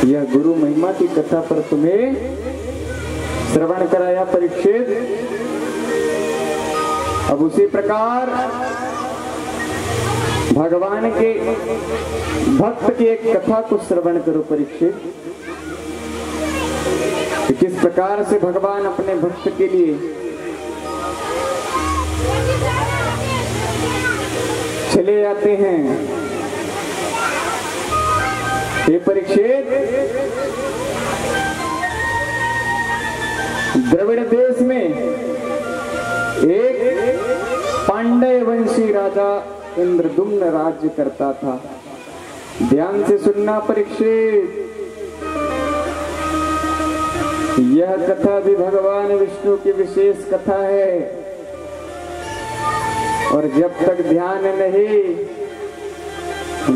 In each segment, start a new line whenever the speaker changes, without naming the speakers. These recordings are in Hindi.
यह गुरु महिमा की कथा पर तुम्हें श्रवण कराया परीक्षित। अब उसी प्रकार भगवान के भक्त की एक कथा को श्रवण करो परीक्षित, कि किस प्रकार से भगवान अपने भक्त के लिए चले आते हैं। ये परीक्षित, द्रविड़ देश में एक पांड्य वंशी राजा इंद्रदुम्न राज्य करता था। ध्यान से सुनना परीक्षित, यह कथा भी भगवान विष्णु की विशेष कथा है, और जब तक ध्यान नहीं,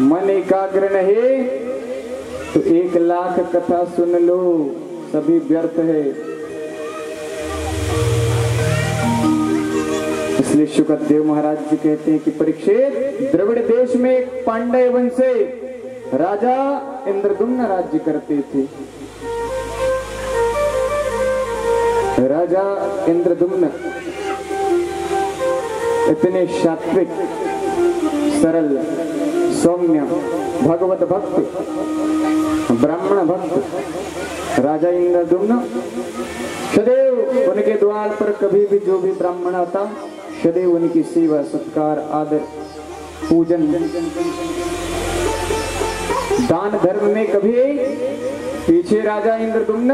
मन एकाग्र नहीं, तो 1,00,000 कथा सुन लो, सभी व्यर्थ है। इसलिए शुकदेव महाराज जी कहते हैं कि परीक्षित, द्रविड़ देश में एक पांड्य वंश से राजा इंद्रदुम्न राज्य करते थे। राजा इंद्रदुम्न इतने सात्विक, सरल, सौम्य, भगवत भक्त, ब्राह्मण भक्त राजा इंद्रदुम्न, सदैव उनके द्वार पर कभी भी जो भी ब्राह्मण आता, सदैव उनकी सेवा, सत्कार, आदर, पूजन, दान धर्म में कभी पीछे राजा इंद्रदुम्न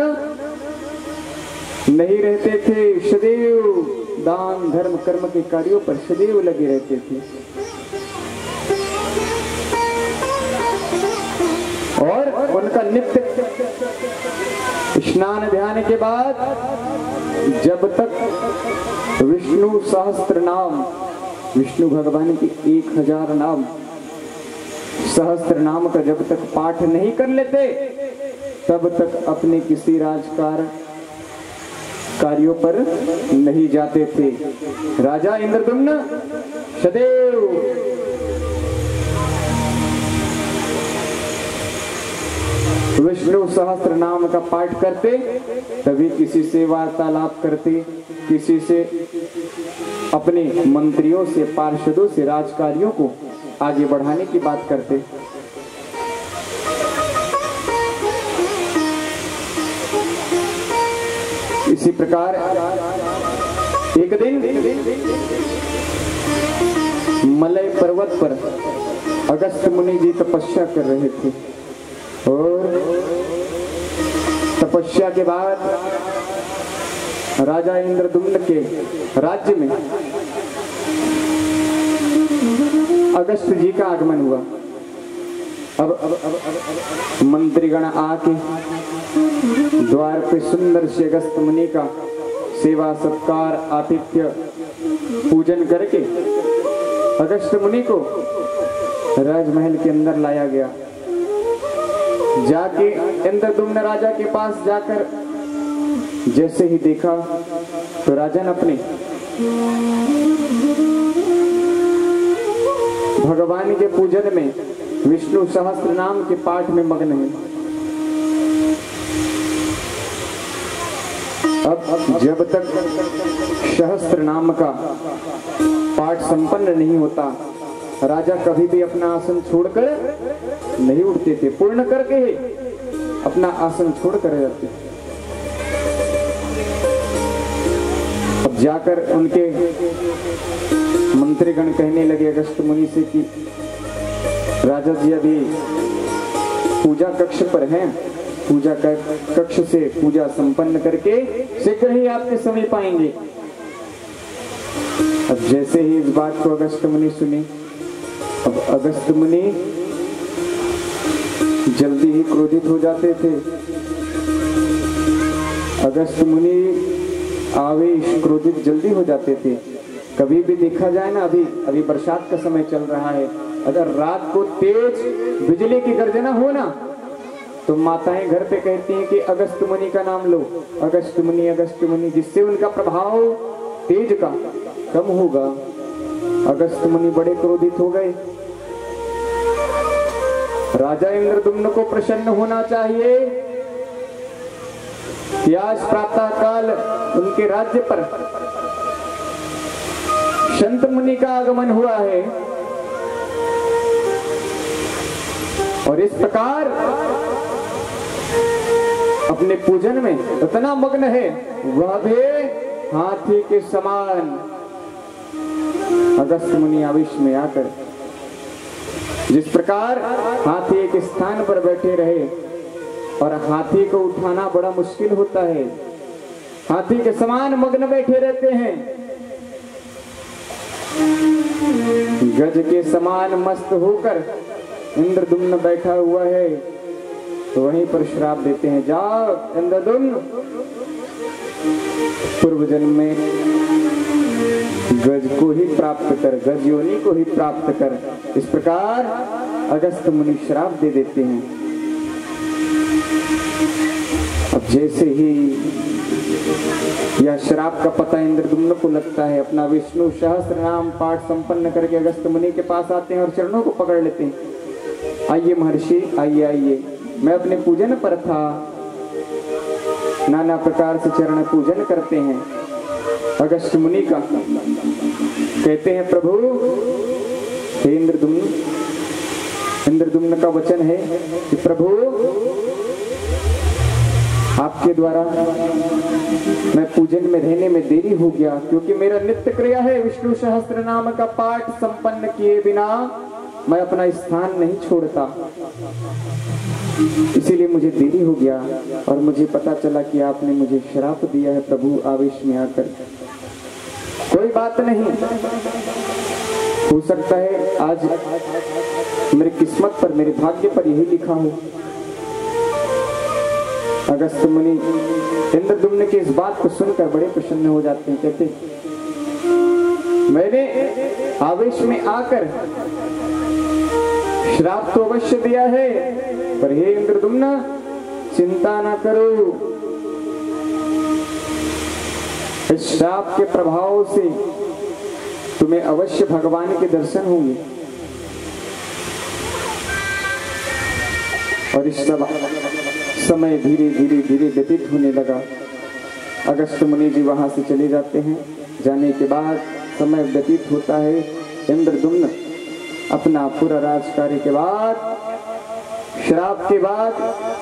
नहीं रहते थे। सदैव दान धर्म कर्म के कार्यों पर सदैव लगे रहते थे। और उनका नित्य स्नान ध्यान के बाद जब तक विष्णु सहस्त्र नाम, विष्णु भगवान की 1000 नाम, सहस्त्र नाम का जब तक पाठ नहीं कर लेते, तब तक अपने किसी कार्यों पर नहीं जाते थे। राजा इंद्रदुम्न सदैव विष्णु सहस्त्र नाम का पाठ करते, तभी किसी से वार्तालाप करते, किसी से, अपने मंत्रियों से, पार्षदों से राजकार्यों को आगे बढ़ाने की बात करते। इसी प्रकार एक दिन मलय पर्वत पर अगस्त मुनि जी तपस्या कर रहे थे, और तपस्या के बाद राजा इंद्रदुम्न के राज्य में अगस्त जी का आगमन हुआ। अब मंत्रीगण आके द्वार पे सुंदर से अगस्त मुनि का सेवा सत्कार आतिथ्य पूजन करके अगस्त मुनि को राजमहल के अंदर लाया गया। जाके इंद्रदुम्न राजा के पास जाकर जैसे ही देखा, तो राजन अपने भगवान के पूजन में, विष्णु सहस्त्र नाम के पाठ में मग्न है। अब जब तक सहस्त्र नाम का पाठ संपन्न नहीं होता, राजा कभी भी अपना आसन छोड़कर नहीं उठते थे। पूर्ण करके ही अपना आसन छोड़कर जाते। अब जाकर उनके मंत्रीगण कहने लगे अगस्त मुनि से कि राजा जी अभी पूजा कक्ष पर हैं, पूजा कक्ष से पूजा संपन्न करके शीघ्र ही आपके समीप आएंगे। अब जैसे ही इस बात को अगस्त मुनि सुनी, अब अगस्त मुनि जल्दी ही क्रोधित हो जाते थे। अगस्त मुनि आवेश क्रोधित जल्दी हो जाते थे। कभी भी देखा जाए ना, अभी बरसात का समय चल रहा है, अगर रात को तेज बिजली की गर्जना हो ना, तो माताएं घर पे कहती हैं कि अगस्त मुनि का नाम लो, अगस्त मुनि, जिससे उनका प्रभाव तेज का कम होगा। अगस्त मुनि बड़े क्रोधित हो गए। राजा इंद्रदुम्न को प्रसन्न होना चाहिए कि आज प्रातः काल उनके राज्य पर संत मुनि का आगमन हुआ है और इस प्रकार अपने पूजन में इतना मग्न है, वह भी हाथी के समान अगस्त्य मुनि आवेश में आकर जिस प्रकार हाथी एक स्थान पर बैठे रहे और हाथी को उठाना बड़ा मुश्किल होता है, हाथी के समान मग्न बैठे रहते हैं, गज के समान मस्त होकर इंद्रदुम्न बैठा हुआ है, तो वहीं पर श्राप देते हैं, जाओ इंद्रदुम्न पूर्व जन्म में गज को ही प्राप्त कर, गज योनि को ही प्राप्त कर। इस प्रकार अगस्त्य मुनि श्राप दे देते हैं। अब जैसे ही यह श्राप का पता इंद्रदुम्न को लगता है, अपना विष्णु सहस्त्र नाम पाठ संपन्न करके अगस्त्य मुनि के पास आते हैं और चरणों को पकड़ लेते हैं। आइए महर्षि, आइए आइए, मैं अपने पूजन पर था। नाना प्रकार से चरण पूजन करते हैं अगस्त्य मुनि का। कहते हैं प्रभु हे इंद्रदुम्न, इंद्रदुम्न का वचन है कि प्रभु आपके द्वारा मैं पूजन में रहने में देरी हो गया, क्योंकि मेरा नित्य क्रिया है विष्णु सहस्त्र नाम का पाठ संपन्न किए बिना मैं अपना स्थान नहीं छोड़ता, इसीलिए मुझे देरी हो गया और मुझे पता चला कि आपने मुझे श्राप दिया है प्रभु आवेश में आकर। कोई बात नहीं, हो सकता है आज मेरी किस्मत पर, मेरे भाग्य पर यही लिखा हो। अगस्त्य मुनि इंद्रदुम्न की इस बात को सुनकर बड़े प्रसन्न हो जाते हैं। कहते मैंने आवेश में आकर श्राप तो अवश्य दिया है, पर हे इंद्रदुम्न चिंता ना करो, इस श्राप के प्रभाव से तुम्हें अवश्य भगवान के दर्शन होंगे। और इस समय धीरे धीरे धीरे व्यतीत होने लगा। अगस्त्य मुनि जी वहां से चले जाते हैं। जाने के बाद समय व्यतीत होता है। इंद्रदुम्न अपना पूरा राजकार्य के बाद, श्राप के बाद,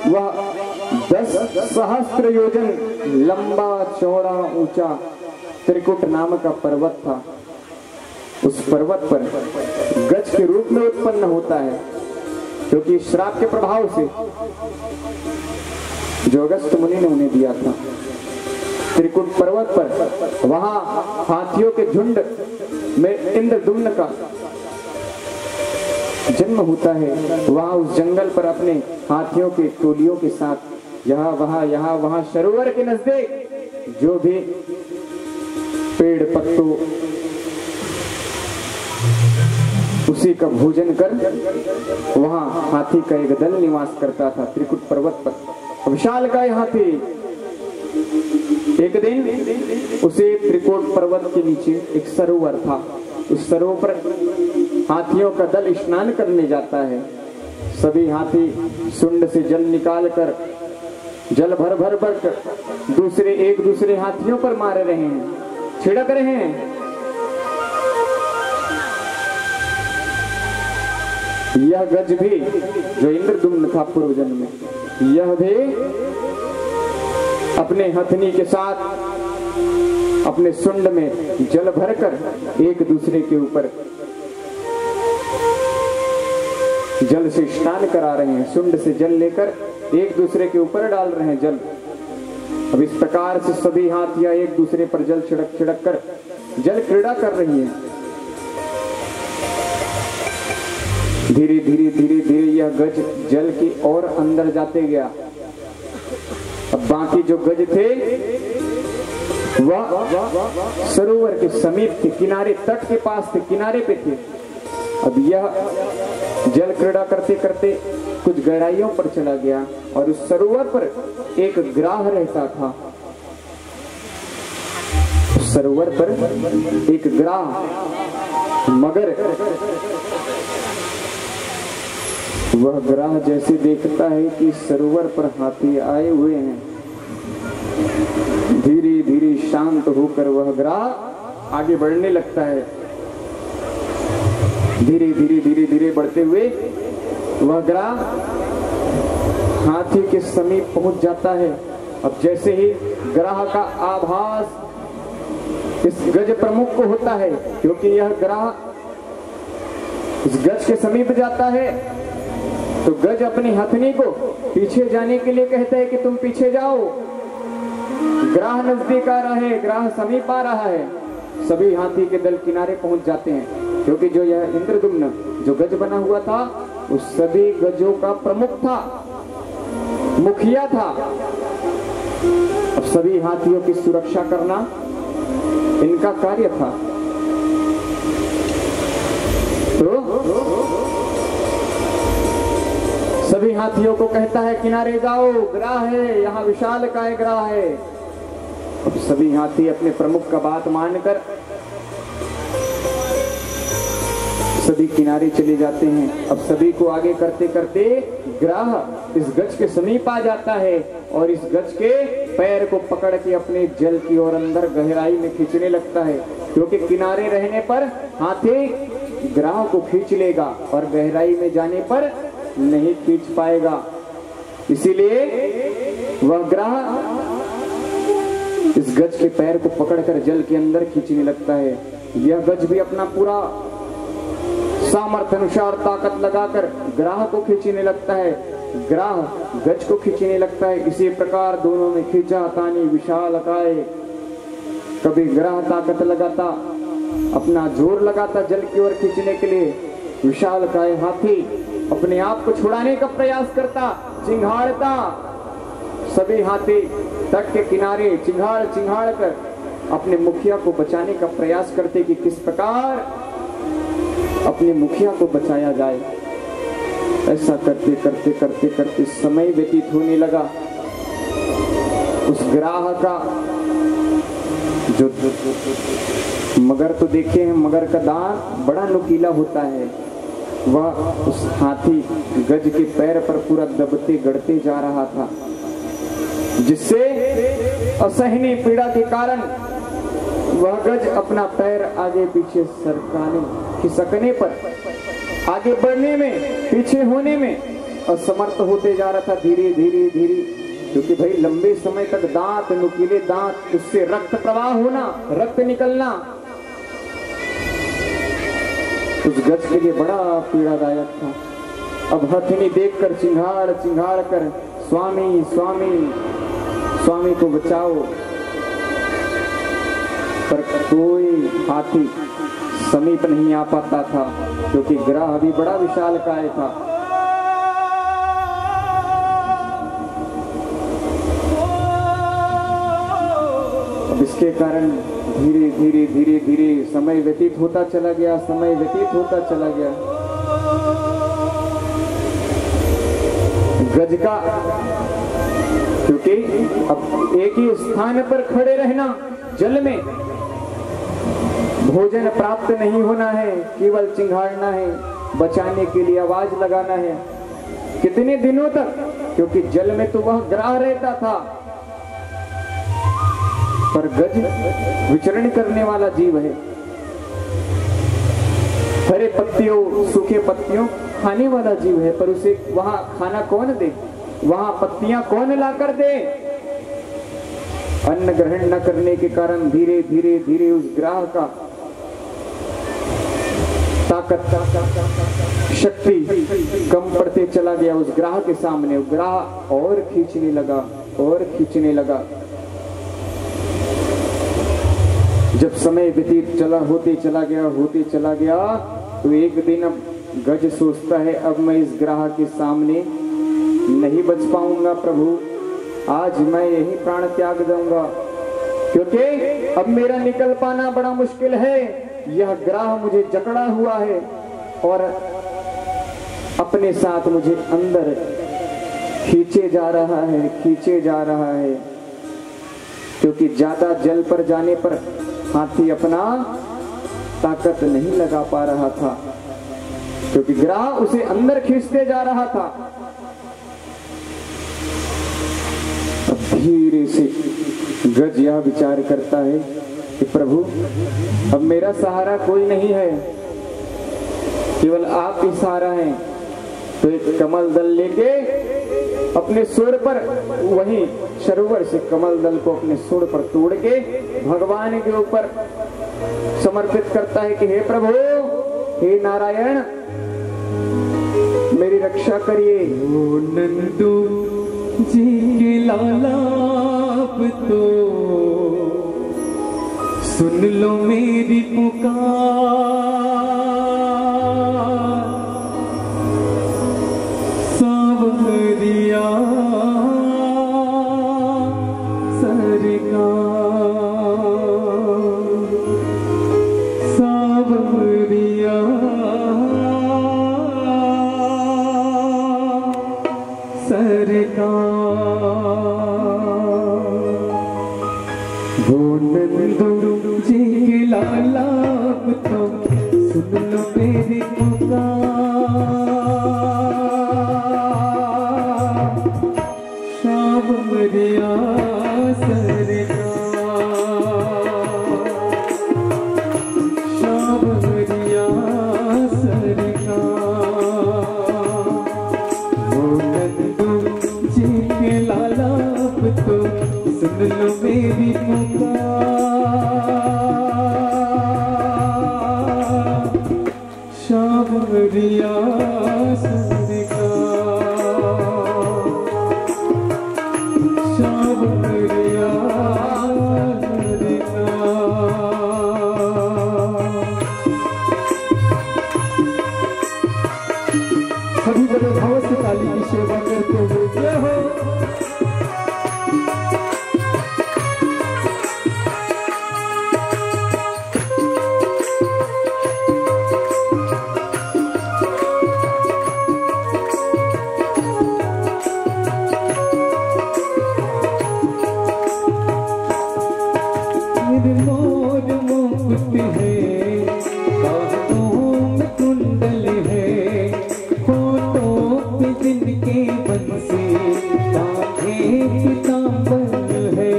वह 10 सहस्त्र योजन लंबा चौड़ा ऊंचा त्रिकुट नाम का पर्वत था। उस पर्वत पर गज के रूप में उत्पन्न होता है, क्योंकि श्राप के प्रभाव से जो अगस्त्य मुनि ने उन्हें दिया था। त्रिकुट पर्वत पर वहां हाथियों के झुंड में इंद्रदुम्न का जन्म होता है। वहां उस जंगल पर अपने हाथियों के टोलियों के साथ यहाँ वहां सरोवर के नजदीक जो भी पेड़ पत्तों उसी का भोजन कर वहां हाथी का एक दल निवास करता था। त्रिकुट पर्वत पर विशालकाय हाथी। एक दिन उसे त्रिकुट पर्वत के नीचे एक सरोवर था। उस सरोवर पर हाथियों का दल स्नान करने जाता है। सभी हाथी सुंड से जल निकाल कर, जल भर भर कर एक दूसरे हाथियों पर मार रहे हैं, छिड़क रहे हैं। यह गज भी जो इंद्रदुम्न था पूर्व जन्म में, यह भी अपने हथनी के साथ अपने सुंड में जल भरकर एक दूसरे के ऊपर जल से स्नान करा रहे हैं। सुंड से जल लेकर एक दूसरे के ऊपर डाल रहे हैं जल। अब इस प्रकार से सभी हाथियां एक दूसरे पर जल छिड़क कर जल क्रीड़ा कर रही हैं। धीरे धीरे धीरे धीरे यह गज जल की ओर अंदर जाते गया। अब बाकी जो गज थे वह सरोवर के समीप थे, किनारे तट के पास थे, किनारे पे थे। अब यह जल क्रीड़ा करते करते कुछ गहराइयों पर चला गया और उस सरोवर पर एक ग्राह रहता था। उस सरोवर पर एक ग्राह मगर वह ग्राह जैसे देखता है कि सरोवर पर हाथी आए हुए हैं, धीरे धीरे शांत होकर वह ग्राह आगे बढ़ने लगता है। धीरे धीरे धीरे धीरे बढ़ते हुए वह ग्राह हाथी के समीप पहुंच जाता है। अब जैसे ही ग्राह का आभास इस गज प्रमुख को होता है, क्योंकि यह ग्राह इस गज के समीप जाता है, तो गज अपनी हथनी को पीछे जाने के लिए कहता है कि तुम पीछे जाओ। ग्राह नजदीक आ रहा है, ग्राह समीप आ रहा है। सभी हाथी के दल किनारे पहुंच जाते हैं, क्योंकि जो यह इंद्रदुम्न जो गज बना हुआ था उस सभी गजों का प्रमुख था, मुखिया था। अब सभी हाथियों की सुरक्षा करना इनका कार्य था। तो सभी हाथियों को कहता है किनारे जाओ, ग्राह है, यहाँ विशालकाय ग्राह है। अब सभी हाथी अपने प्रमुख का बात मानकर सभी किनारे चले जाते हैं। अब सभी को आगे करते करते ग्राह इस गज के समीप आ जाता है और इस गज के पैर को पकड़ के अपने जल की ओर अंदर गहराई में खींचने लगता है, क्योंकि किनारे रहने पर हाथी ग्राह को खींच लेगा और गहराई में जाने पर नहीं खींच पाएगा। इसीलिए वह ग्राह इस गज के पैर को पकड़कर जल के अंदर खींचने लगता है। यह गज भी अपना पूरा सामर्थ्य अनुसार ताकत लगाकर ग्राह को खींचने लगता है, ग्राह गज को खींचने लगता है। इसी प्रकार दोनों में खींचा तानी विशालकाय। कभी ग्राह ताकत लगाता, अपना जोर लगाता जल की ओर खींचने के लिए, विशालकाय हाथी अपने आप को छुड़ाने का प्रयास करता, चिंघाड़ता। सभी हाथी तट के किनारे चिंघाड़ चिंघाड़ कर अपने मुखिया को बचाने का प्रयास करते कि किस प्रकार अपने मुखिया को बचाया जाए। ऐसा करते करते करते करते समय व्यतीत होने लगा। उस ग्राह का जो मगर तो देखे हैं, मगर का दांत बड़ा नुकीला होता है। वह उस हाथी गज के पैर पर पूरा दबते गड़ते जा रहा था, जिससे असहनीय पीड़ा के कारण वह गज अपना पैर आगे पीछे सरकाने खिसकने पर, आगे बढ़ने में, पीछे होने में असमर्थ होते जा रहा था धीरे धीरे धीरे। क्योंकि भाई लंबे समय तक दांत, नुकीले दांत, उससे रक्त प्रवाह होना, रक्त निकलना उस गज के लिए बड़ा पीड़ादायक था। अब हथनी देखकर चिंघाड़ चिंघाड़ कर स्वामी स्वामी स्वामी को बचाओ, पर कोई हाथी समीप नहीं आ पाता था, क्योंकि ग्राह भी बड़ा विशालकाय था। अब इसके कारण धीरे धीरे धीरे धीरे समय व्यतीत होता चला गया, समय व्यतीत होता चला गया। गज का, क्योंकि अब एक ही स्थान पर खड़े रहना, जल में भोजन प्राप्त नहीं होना है, केवल चिंघाड़ना है, बचाने के लिए आवाज लगाना है। कितने दिनों तक? क्योंकि जल में तो वह ग्राह रहता था, पर गज विचरण करने वाला जीव है। हरे पत्तियों, सूखे पत्तियों खाने वाला जीव है, पर उसे वहां खाना कौन दे, वहां पत्तियां कौन लाकर दे? अन्न ग्रहण न करने के कारण धीरे धीरे धीरे उस ग्राह का ताकत, शक्ति कम पड़ते चला गया उस ग्राह के सामने। ग्राह और खींचने लगा और खींचने लगा। जब समय व्यतीत होते चला गया तो एक दिन अब गज सोचता है, अब मैं इस ग्राह के सामने नहीं बच पाऊंगा प्रभु, आज मैं यही प्राण त्याग दूंगा, क्योंकि अब मेरा निकल पाना बड़ा मुश्किल है। यह ग्राह मुझे जकड़ा हुआ है और अपने साथ मुझे अंदर खींचे जा रहा है, खींचे जा रहा है। क्योंकि ज्यादा जल पर जाने पर हाथी अपना ताकत नहीं लगा पा रहा था। क्योंकि ग्राह उसे अंदर खींचते जा रहा था। अब धीरे से गज यह विचार करता है कि प्रभु अब मेरा सहारा कोई नहीं है, केवल आप ही सहारा हैं। तो एक कमल दल लेके अपने सूंड पर, वही सरोवर से कमल दल को अपने सूंड पर तोड़ के भगवान के ऊपर समर्पित करता है कि हे प्रभु, हे नारायण, मेरी रक्षा करिए।
ओ नंदू जी के लालाप तो सुन लो मेरी पुकार, सावरिया सरकार, सावरिया सरकार। वो नंदू जी के लालाप तो सुन लो मेरी पुकार, सावरिया सरकार, सावरिया सरकार। वो नंदू जी के लालाप तो सुन लो मेरी पुकार, सावरिया सरकार, सावरिया सरकार। सभी बड़े भाव से ताली की सेवा करते हुए जय हो। मोर मुकुट है, बाहों में कुंडल है, होठों पे जिनके बंसी, कांधे पीतांबर है।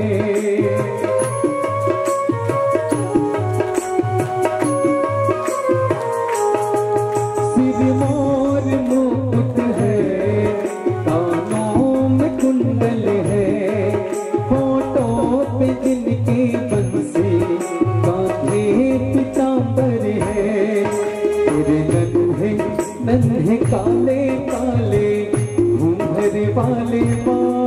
सिर मोर मुकुट है, कानों में कुंडल है, होठों पे जिनके बंसी, कांधे पीतांबर है। तेरे नन्हे काले काले घूंघर वाले बाल,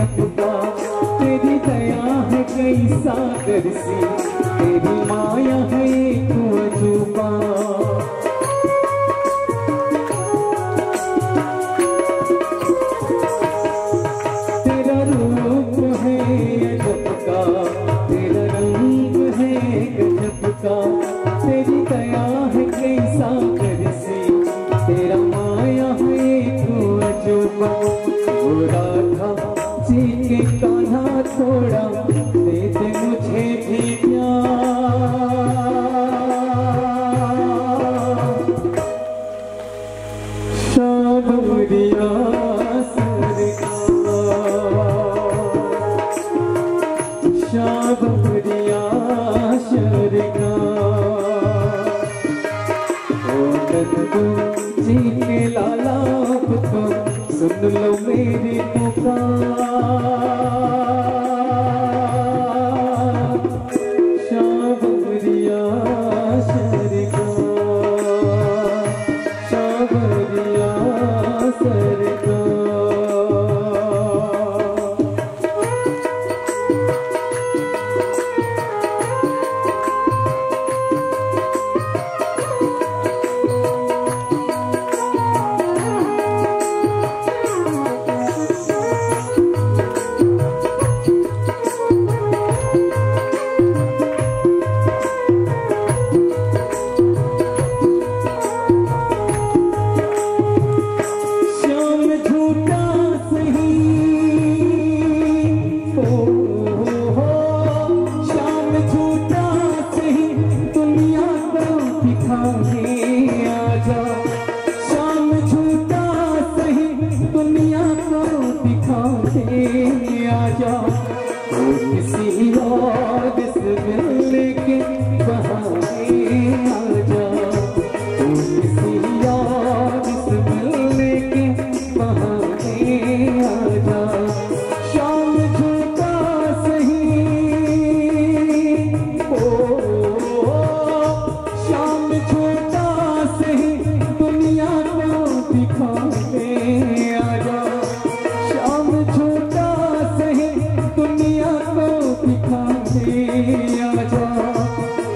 गजब का, तेरी दया है कई सागर सी, तेरी माया है एक अजूबा। तेरा रूप है अजब का, तेरा रंग है गजब का, तेरी दया है कई सागर सी, तेरा माया है एक अजूबा। हो राधा जी के कान्हा थोड़ा दे दे मुझे भी प्यार। शाबरिया शाबरिया शरगा, ओ नंदू जी के लाला पुत्र सुन लो मेरी पुकार। शाबरिया शरगा, शाबरिया शरगा। किसी और से मिलने के बहाने आजा, किसी और से मिलने के बहाने आजा। शाम झूठा सही, शाम झूठा सही दुनिया को दिखाने आजा। शाम झूठा सही दुनिया को दिखाने आजा,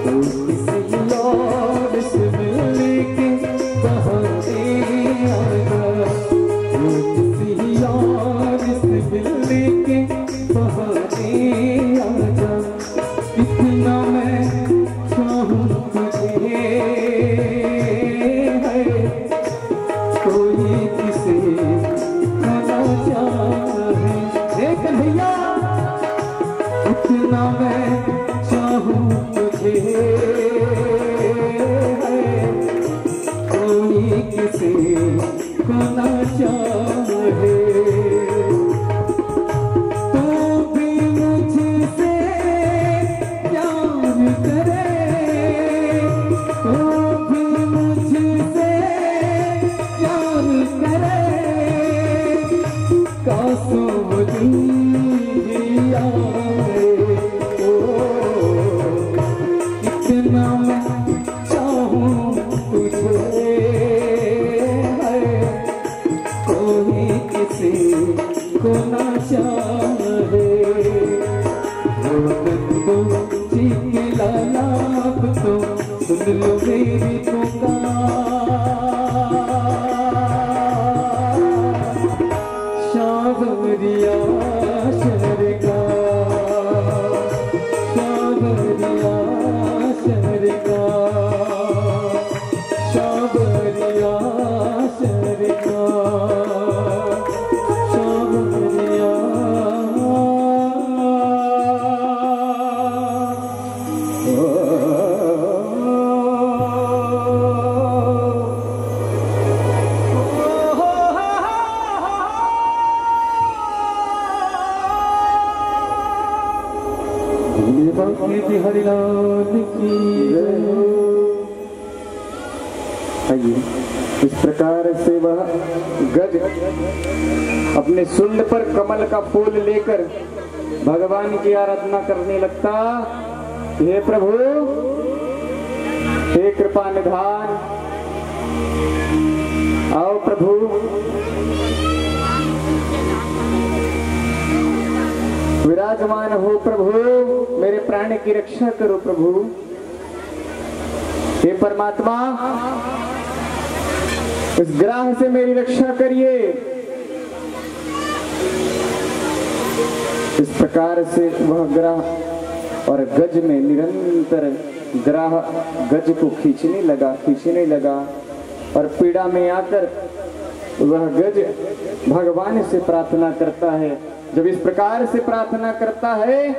तो किसी और से मिलने के बहाने आजा, तो किसी और से मिलने के बहाने आजा। इतना मैं चाहूँ तुझे है, कोई किसी ना चाहे। देख भैया, इतना मैं चाहूँ तुझे है, कोई किसी को ना चाहे। तू भी मुझसे प्यार करे, तू भी मुझसे प्यार करे, कासों इतना मैं चाहूँ तुझे है, कोई किसी को ना चाहे। नंदू जी के लाला तो सुन लो मेरी पुकार। शाबरिया शरगा, शाबरिया शरगा, शाबरिया शरगा, शाबरिया। हरिलाल की
आइए, इस प्रकार से वह गज अपने सुंड पर कमल का फूल लेकर भगवान की आराधना करने लगता। हे प्रभु, हे कृपा निधान, आओ प्रभु। विराजमान हो प्रभु, मेरे प्राण की रक्षा करो प्रभु। हे परमात्मा, इस ग्राह से मेरी रक्षा करिए। इस प्रकार से वह ग्राह और गज में निरंतर ग्राह गज को खींचने लगा और पीड़ा में आकर वह गज भगवान से प्रार्थना करता है। जब इस प्रकार से प्रार्थना करता है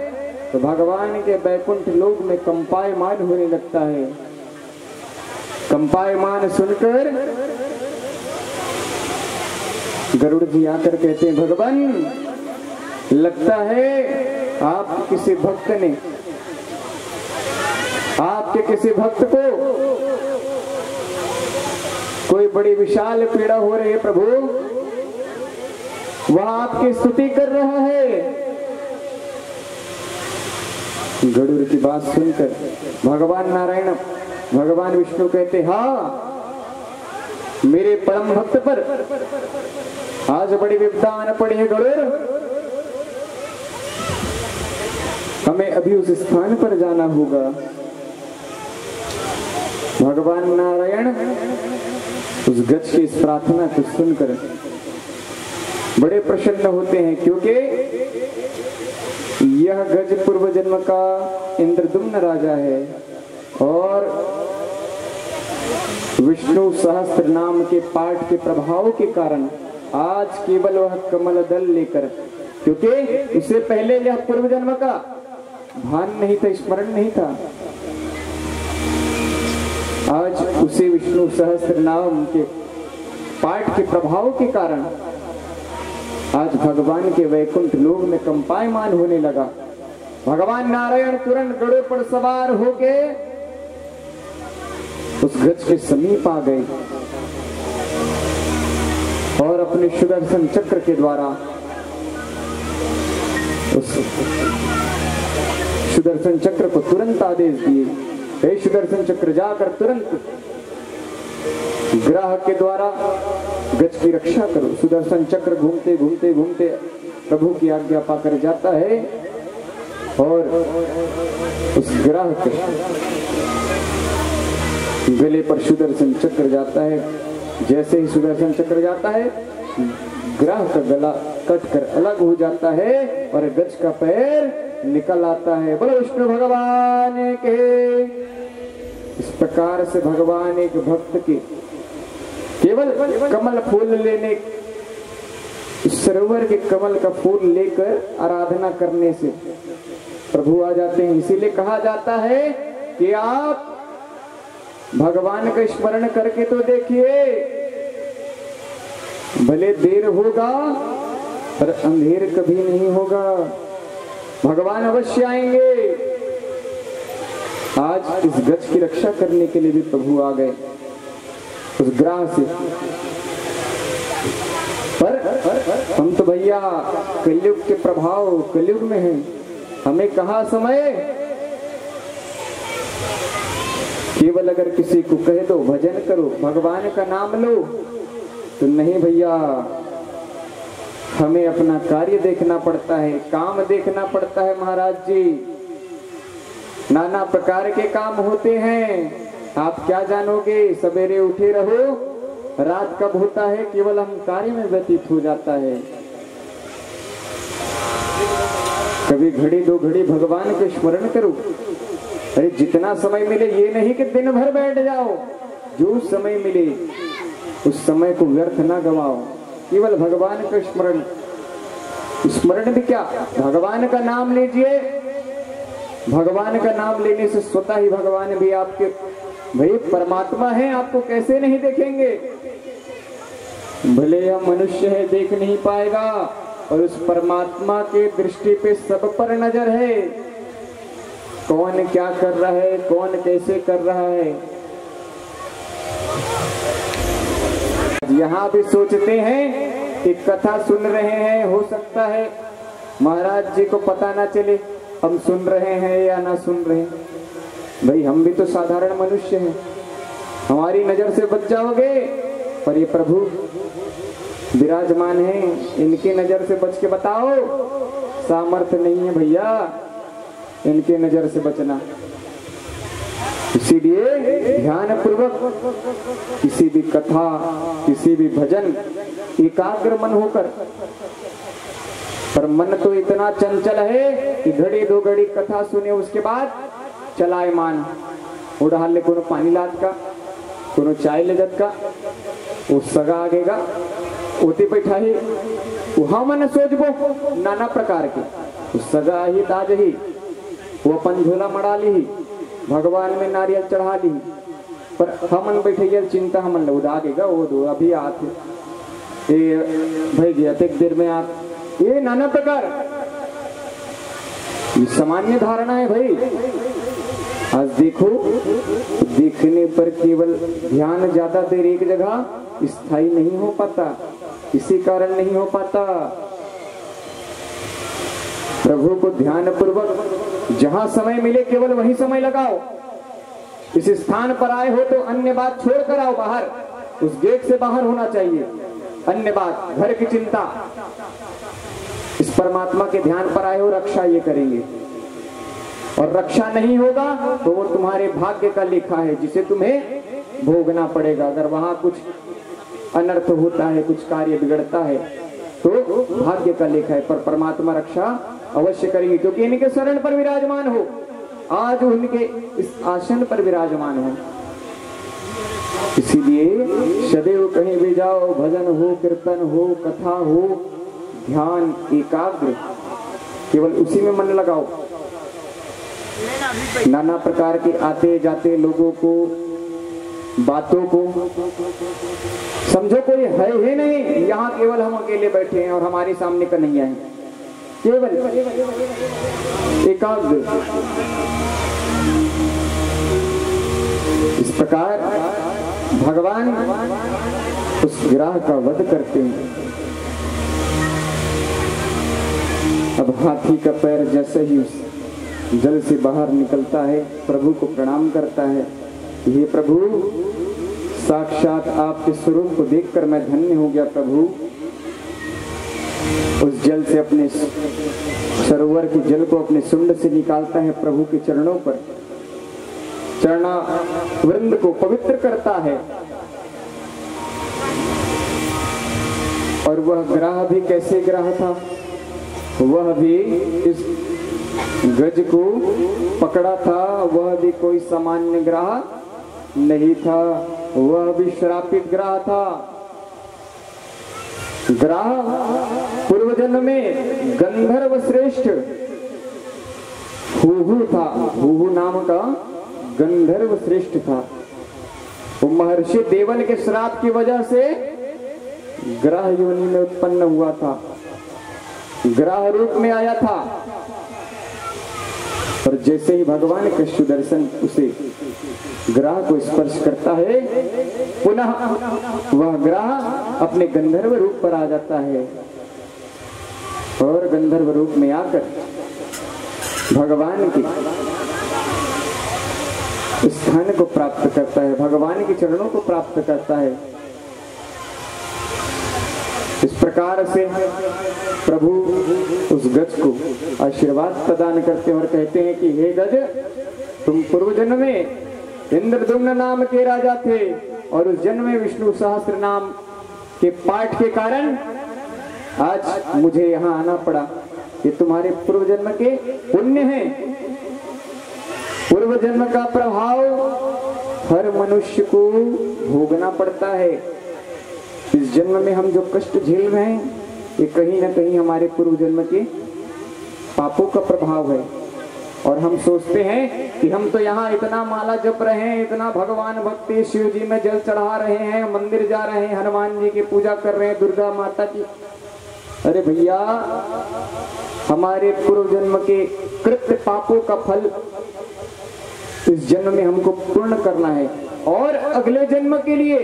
तो भगवान के बैकुंठ लोक में कंपायमान होने लगता है। कंपायमान सुनकर गरुड़ जी आकर कहते हैं, भगवान लगता है आप किसी भक्त ने, आपके किसी भक्त को कोई बड़ी विशाल पीड़ा हो रही है प्रभु, वह आपकी स्तुति कर रहा है। गरुड़ की बात सुनकर भगवान नारायण, भगवान विष्णु कहते, हाँ मेरे परम भक्त पर आज बड़ी विपदा आना पड़ी है गरुड़, हमें अभी उस स्थान पर जाना होगा। भगवान नारायण उस गज की इस प्रार्थना को सुनकर बड़े प्रसन्न होते हैं, क्योंकि यह गज पूर्व जन्म का इंद्रदुम्न राजा है और विष्णु सहस्त्र नाम के पाठ के प्रभाव के कारण आज केवल वह कमल दल लेकर, क्योंकि उससे पहले यह पूर्व जन्म का भान नहीं था, स्मरण नहीं था, आज उसी विष्णु सहस्त्र नाम के पाठ के प्रभाव के कारण आज भगवान के वैकुंठ लोक में कंपायमान होने लगा। भगवान नारायण तुरंत गरुड़ पर सवार होके उस गज के समीप आ गए और अपने सुदर्शन चक्र के द्वारा उस सुदर्शन चक्र को तुरंत आदेश दिए, हे सुदर्शन चक्र जाकर तुरंत ग्राह के द्वारा गज की रक्षा करो। सुदर्शन चक्र घूमते घूमते घूमते प्रभु की आज्ञा पाकर जाता है और उस ग्राह के गले पर सुदर्शन चक्र जाता है। जैसे ही सुदर्शन चक्र जाता है, ग्राह का गला कटकर अलग हो जाता है और गज का पैर निकल आता है। बोलो विष्णु भगवान के। इस प्रकार से भगवान एक भक्त के केवल कमल फूल लेने, सरोवर के कमल का फूल लेकर आराधना करने से प्रभु आ जाते हैं। इसीलिए कहा जाता है कि आप भगवान का स्मरण करके तो देखिए, भले देर होगा पर अंधेर कभी नहीं होगा, भगवान अवश्य आएंगे। आज इस गज की रक्षा करने के लिए भी प्रभु आ गए उस ग्राह से। पर हम तो भैया कलयुग के प्रभाव, कलयुग में हैं, हमें कहा समय। केवल अगर किसी को कह दो भजन करो, भगवान का नाम लो, तो नहीं भैया, हमें अपना कार्य देखना पड़ता है, काम देखना पड़ता है। महाराज जी, नाना प्रकार के काम होते हैं, आप क्या जानोगे। सवेरे उठे रहो, रात कब होता है केवल हम कार्य में व्यतीत हो जाता है। कभी घड़ी दो घड़ी भगवान को स्मरण करो। अरे जितना समय मिले, ये नहीं कि दिन भर बैठ जाओ, जो समय मिले उस समय को व्यर्थ ना गवाओ। केवल भगवान का स्मरण, स्मरण भी क्या, भगवान का नाम लीजिए। भगवान का नाम लेने से स्वतः ही भगवान भी आपके, भाई परमात्मा है, आपको कैसे नहीं देखेंगे। भले हम मनुष्य है, देख नहीं पाएगा, और उस परमात्मा के दृष्टि पे सब पर नजर है। कौन क्या कर रहा है, कौन कैसे कर रहा है। यहाँ भी सोचते हैं कि कथा सुन रहे हैं, हो सकता है महाराज जी को पता ना चले हम सुन रहे हैं या ना सुन रहे हैं। भाई हम भी तो साधारण मनुष्य हैं, हमारी नजर से बच जाओगे। पर ये प्रभु विराजमान हैं, इनके नजर से बच के बताओ। सामर्थ्य नहीं है भैया इनके नजर से बचना। इसीलिए ध्यान पूर्वक किसी भी कथा, किसी भी भजन एकाग्र मन होकर, पर मन तो इतना चंचल है कि घड़ी दो घड़ी कथा सुने उसके बाद चलायमान उड़ा ले, कोनो पानी लाद का, कोनो चाय ले जत का, वो सगा आगेगा ओते बैठा ही वहां मन सोचबो नाना प्रकार के, उस सगा ही दाज ही वो अपन झोला मड़ा ली, भगवान में नारियल चढ़ा ली, पर हमन बैठे चिंता हमन उदागेगा वो दो अभी आते ये भाई गया एक देर में आप, ये नाना प्रकार ये सामान्य धारणा है भाई। आज देखो देखने पर केवल ध्यान ज्यादा देर एक जगह स्थायी नहीं हो पाता, इसी कारण नहीं हो पाता। प्रभु को ध्यान पूर्वक जहां समय मिले केवल वही समय लगाओ। इस स्थान पर आए हो तो अन्य बात छोड़ कर आओ बाहर, उस गेट से बाहर होना चाहिए। अन्य बात घर की चिंता, इस परमात्मा के ध्यान पर आए हो, रक्षा ये करेंगे, और रक्षा नहीं होगा तो वो तुम्हारे भाग्य का लेखा है जिसे तुम्हें भोगना पड़ेगा। अगर वहां कुछ अनर्थ होता है, कुछ कार्य बिगड़ता है तो भाग्य का लेखा है, पर परमात्मा रक्षा अवश्य करेंगे क्योंकि इनके शरण पर विराजमान हो, आज उनके इस आसन पर विराजमान हो। इसीलिए सदैव कहीं भी जाओ, भजन हो, कीर्तन हो, कथा हो, ध्यान एकाग्र केवल उसी में मन लगाओ। नाना प्रकार के आते जाते लोगों को, बातों को समझो कोई है ही नहीं, यहाँ केवल हम अकेले बैठे हैं और हमारे सामने कन्हैया है, केवल एकाग्र। इस प्रकार भगवान उस ग्राह का वध करते हैं। अब हाथी का पैर जैसे ही उस जल से बाहर निकलता है, प्रभु को प्रणाम करता है, ये प्रभु साक्षात आपके स्वरूप को देखकर मैं धन्य हो गया। प्रभु उस जल से अपने सरोवर के जल को अपने सुंड से निकालता है, प्रभु के चरणों पर चरणा वृंद को पवित्र करता है। और वह ग्राह भी कैसे ग्राह था, वह भी इस गज को पकड़ा था, वह भी कोई सामान्य ग्राह नहीं था, वह भी श्रापित ग्राह था। ग्राह पूर्व जन्म में गंधर्व श्रेष्ठ हुहु था, हुहु नाम का गंधर्व श्रेष्ठ था। वो महर्षि देवन के श्राप की वजह से ग्राह योनि में उत्पन्न हुआ था, ग्राह रूप में आया था। और जैसे ही भगवान का सुदर्शन उसे ग्राह को स्पर्श करता है, पुनः वह ग्राह अपने गंधर्व रूप पर आ जाता है और गंधर्व रूप में आकर भगवान के स्थान को प्राप्त करता है, भगवान के चरणों को प्राप्त करता है। इस प्रकार से प्रभु उस गज को आशीर्वाद प्रदान करते हैं और कहते हैं कि हे गज, तुम पूर्व जन्म में इंद्रद्युम्न नाम के राजा थे और उस जन्म में विष्णु सहस्त्र नाम के पाठ के कारण आज मुझे यहाँ आना पड़ा। ये तुम्हारे पूर्व जन्म के पुण्य हैं। पूर्व जन्म का प्रभाव हर मनुष्य को भोगना पड़ता है। इस जन्म में हम जो कष्ट झेल रहे हैं ये कहीं ना कहीं हमारे पूर्व जन्म के पापों का प्रभाव है। और हम सोचते हैं कि हम तो यहाँ इतना माला जप रहे हैं, इतना भगवान भक्ति, शिव जी में जल चढ़ा रहे हैं, मंदिर जा रहे हैं, हनुमान जी की पूजा कर रहे हैं, दुर्गा माता की। अरे भैया, हमारे पूर्व जन्म के कृत्य पापों का फल इस जन्म में हमको पूर्ण करना है और अगले जन्म के लिए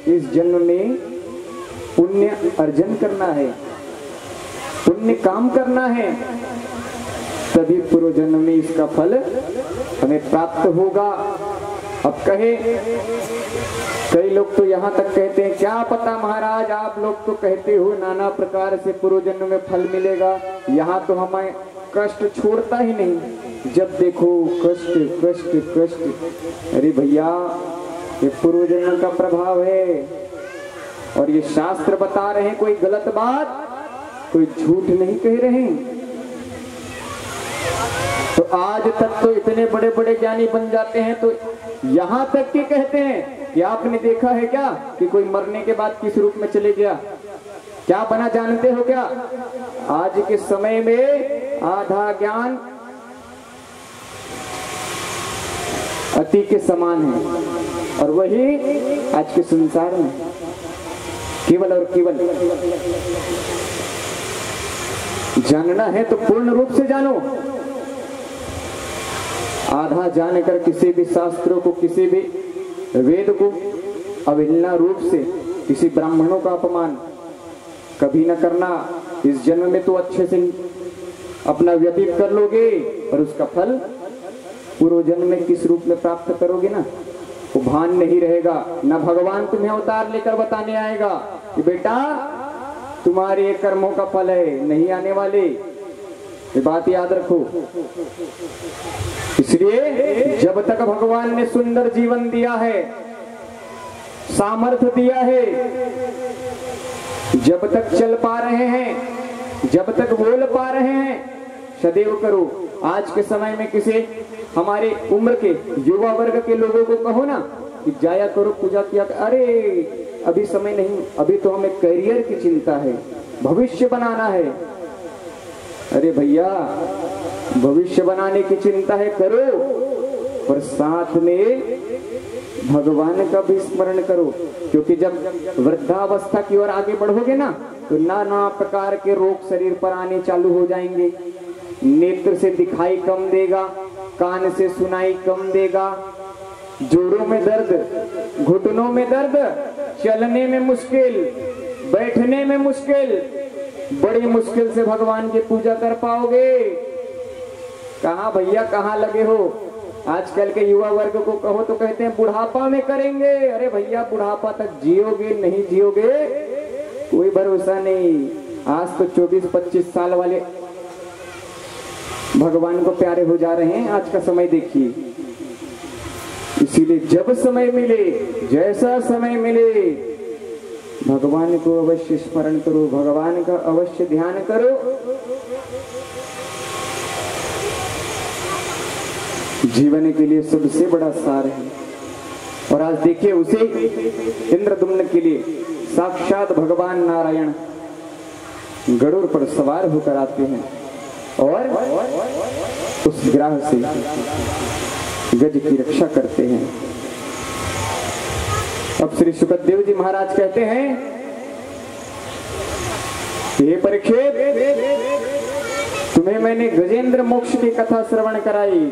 इस जन्म में पुण्य अर्जन करना है, पुण्य काम करना है, तभी पूर्व जन्म में इसका फल हमें प्राप्त होगा। अब कहे कई लोग तो यहाँ तक कहते हैं, क्या पता महाराज आप लोग तो कहते हो नाना प्रकार से पूर्व जन्म में फल मिलेगा, यहाँ तो हमें कष्ट छोड़ता ही नहीं, जब देखो कष्ट कष्ट कष्ट। अरे भैया ये पूर्व जन्म का प्रभाव है, और ये शास्त्र बता रहे हैं, कोई गलत बात कोई झूठ नहीं कह रहे हैं। तो आज तक तो इतने बड़े बड़े ज्ञानी बन जाते हैं, तो यहाँ तक कि कहते हैं कि आपने देखा है क्या कि कोई मरने के बाद किस रूप में चले गया, क्या बना जानते हो क्या? आज के समय में आधा ज्ञान अति के समान है, और वही आज के संसार में केवल और केवल जानना है तो पूर्ण रूप से जानो। आधा जानकर किसी भी शास्त्रों को, किसी भी वेद को अवहेलना रूप से किसी ब्राह्मणों का अपमान कभी न करना। इस जन्म में तो अच्छे से अपना व्यतीत कर लोगे, और उसका फल पूर्व जन्म में किस रूप में प्राप्त करोगे ना, वो भान नहीं रहेगा। न भगवान तुम्हें अवतार लेकर बताने आएगा कि बेटा तुम्हारे कर्मों का फल है, नहीं आने वाले, ये बात याद रखो। इसलिए जब तक भगवान ने सुंदर जीवन दिया है, सामर्थ्य दिया है, जब तक चल पा रहे हैं, जब तक बोल पा रहे हैं, सदैव करो। आज के समय में किसी हमारे उम्र के युवा वर्ग के लोगों को कहो ना कि जाया करो पूजा किया, अरे अभी समय नहीं, अभी तो हमें करियर की चिंता है, भविष्य बनाना है। अरे भैया भविष्य बनाने की चिंता है करो, पर साथ में भगवान का भी स्मरण करो, क्योंकि जब वृद्धावस्था की ओर आगे बढ़ोगे ना तो नाना प्रकार के रोग शरीर पर आने चालू हो जाएंगे। नेत्र से दिखाई कम देगा, कान से सुनाई कम देगा, जोड़ों में दर्द, घुटनों में दर्द, चलने में मुश्किल, बैठने में मुश्किल, बड़ी मुश्किल से भगवान की पूजा कर पाओगे। कहाँ भैया कहाँ लगे हो? आजकल के युवा वर्ग को कहो तो कहते हैं बुढ़ापा में करेंगे। अरे भैया बुढ़ापा तक जियोगे नहीं जियोगे कोई भरोसा नहीं। आज तो 24-25 साल वाले भगवान को प्यारे हो जा रहे हैं। आज का समय देखिए। इसीलिए जब समय मिले, जैसा समय मिले, भगवान को अवश्य स्मरण करो, भगवान का अवश्य ध्यान करो। जीवन के लिए सबसे बड़ा सार है। और आज देखिए उसे इंद्रदुम्न के लिए साक्षात भगवान नारायण गरुड़ पर सवार होकर आते हैं और उस ग्राह से गज की रक्षा करते हैं। अब श्री सुखदेव जी महाराज कहते हैं, हे परीक्षित, तुम्हें मैंने गजेंद्र मोक्ष की कथा श्रवण कराई,